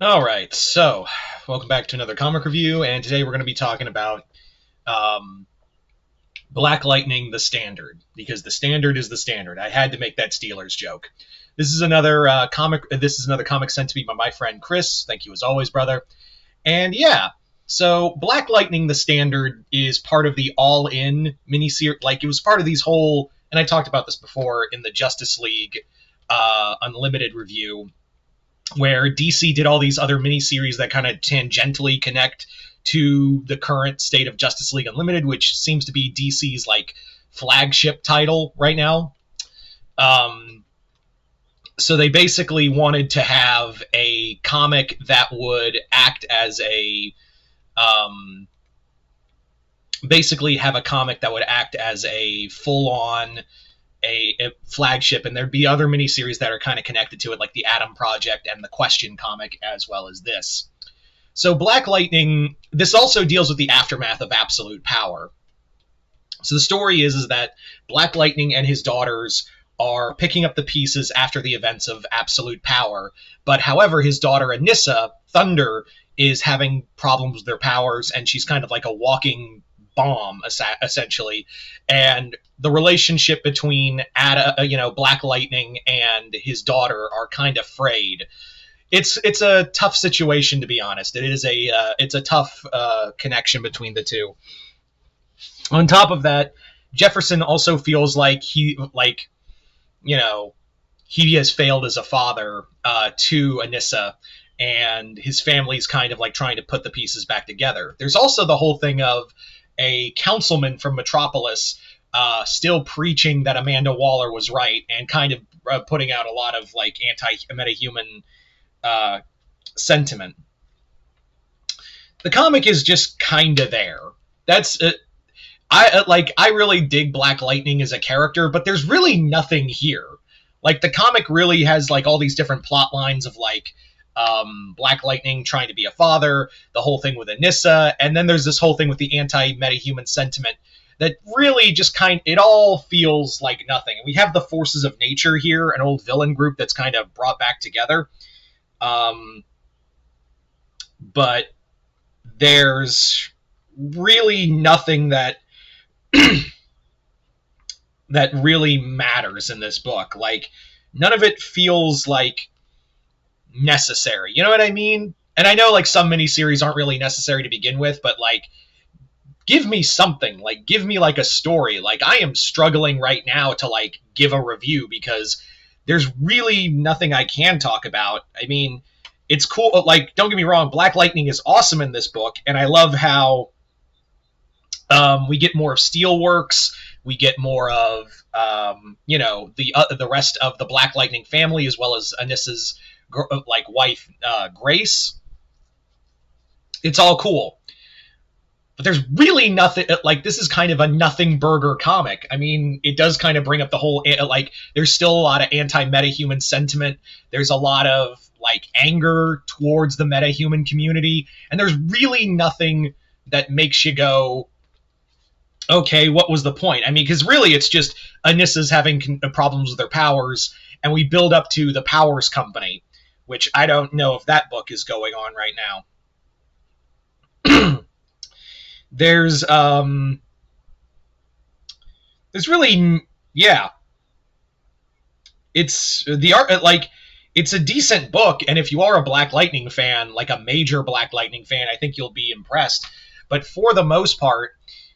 All right, so welcome back to another comic review, and today we're going to be talking about um, Black Lightning, the Standard, because the Standard is the Standard. I had to make that Steelers joke. This is another comic. This is another comic sent to me by my friend Chris. Thank you as always, brother. And yeah, so Black Lightning, the Standard, is part of the All In miniseries. Like it was part of these whole, and I talked about this before in the Justice League Unlimited review where DC did all these other miniseries that kind of tangentially connect to the current state of Justice League Unlimited, which seems to be DC's like flagship title right now. Um, so they basically wanted to have a comic that would act as um, basically have a comic that would act as a full-on a flagship, and there'd be other miniseries that are kind of connected to it, like the Atom Project and the Question comic, as well as this. So Black Lightning, this also deals with the aftermath of Absolute Power. So the story is that Black Lightning and his daughters are picking up the pieces after the events of Absolute Power, but however, his daughter Anissa, Thunder, is having problems with their powers, and she's kind of like a walking bomb, essentially. And the relationship between Black Lightning and his daughter are kind of frayed. It's a tough situation, to be honest. It's a tough connection between the two. On top of that, Jefferson also feels like he has failed as a father to Anissa, and his family's kind of like trying to put the pieces back together. There's also the whole thing of a councilman from Metropolis still preaching that Amanda Waller was right, and kind of putting out a lot of like anti-metahuman sentiment. The comic is just kind of there. That's I really dig Black Lightning as a character, but there's really nothing here. Like the comic really has like all these different plot lines of like Black Lightning trying to be a father, the whole thing with Anissa, and then there's this whole thing with the anti-metahuman sentiment that really just it all feels like nothing. And we have the Forces of Nature here, an old villain group that's kind of brought back together. But there's really nothing that that really matters in this book. Like none of it feels like necessary. You know what I mean? And I know like some miniseries aren't really necessary to begin with, but like give me something. Like give me like a story. Like I am struggling right now to like give a review because there's really nothing I can talk about. I mean, it's cool. Like don't get me wrong, Black Lightning is awesome in this book, and I love how we get more of Steelworks. We get more of the rest of the Black Lightning family, as well as Anissa's wife Grace. It's all cool, but there's really nothing. Like this is kind of a nothing burger comic. I mean, it does kind of bring up the whole like. There's still a lot of anti-metahuman sentiment. There's a lot of like anger towards the metahuman community, and there's really nothing that makes you go, okay, what was the point? I mean, because really it's just Anissa's having problems with her powers, and we build up to the Powers Company, which I don't know if that book is going on right now. There's really, yeah, it's the art, like, it's a decent book, and if you are a Black Lightning fan, like a major Black Lightning fan, I think you'll be impressed. But for the most part,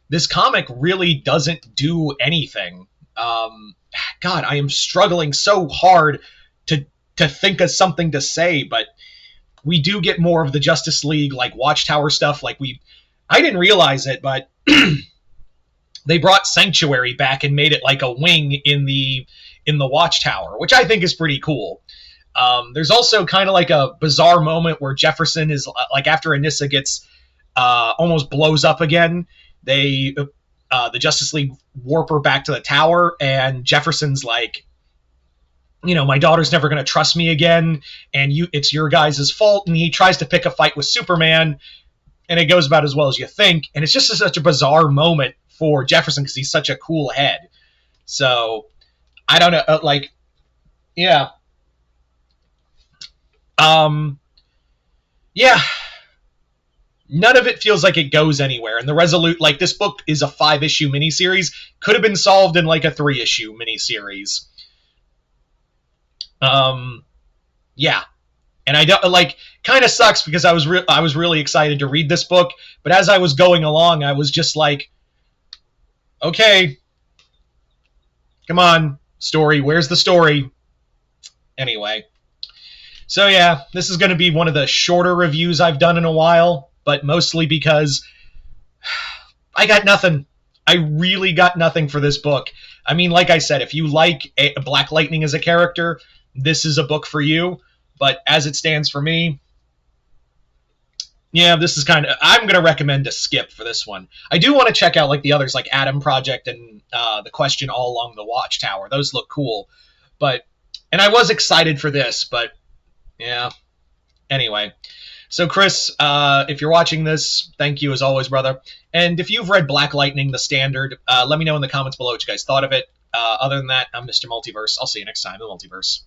this comic really doesn't do anything. God, I am struggling so hard to think of something to say, but we do get more of the Justice League like Watchtower stuff. I didn't realize it, but they brought Sanctuary back and made it like a wing in the Watchtower, which I think is pretty cool. There's also kind of like a bizarre moment where Jefferson is like after Anissa gets almost blows up again. The Justice League warp her back to the tower, and Jefferson's like, my daughter's never going to trust me again, and it's your guys' fault. And he tries to pick a fight with Superman, and it goes about as well as you think. And it's just such a bizarre moment for Jefferson because he's such a cool head. So I don't know, yeah. Yeah, none of it feels like it goes anywhere. And the Resolute, like, this book is a 5-issue miniseries, could have been solved in like a 3-issue miniseries. Yeah, and I don't like. Kind of sucks because I was really excited to read this book, but as I was going along, I was just like, okay, come on, story, where's the story? Anyway, so yeah, this is going to be one of the shorter reviews I've done in a while, but mostly because I got nothing. I really got nothing for this book. I mean, like I said, if you like Black Lightning as a character, this is a book for you. But as it stands for me, yeah, this is kind of. I'm going to recommend a skip for this one. I do want to check out like the others, like Atom Project and The Question All Along the Watchtower. Those look cool, and I was excited for this, but yeah. Anyway, so Chris, if you're watching this, thank you as always, brother. And if you've read Black Lightning, the standard, let me know in the comments below what you guys thought of it. Other than that, I'm Mr. Multiverse. I'll see you next time in the Multiverse.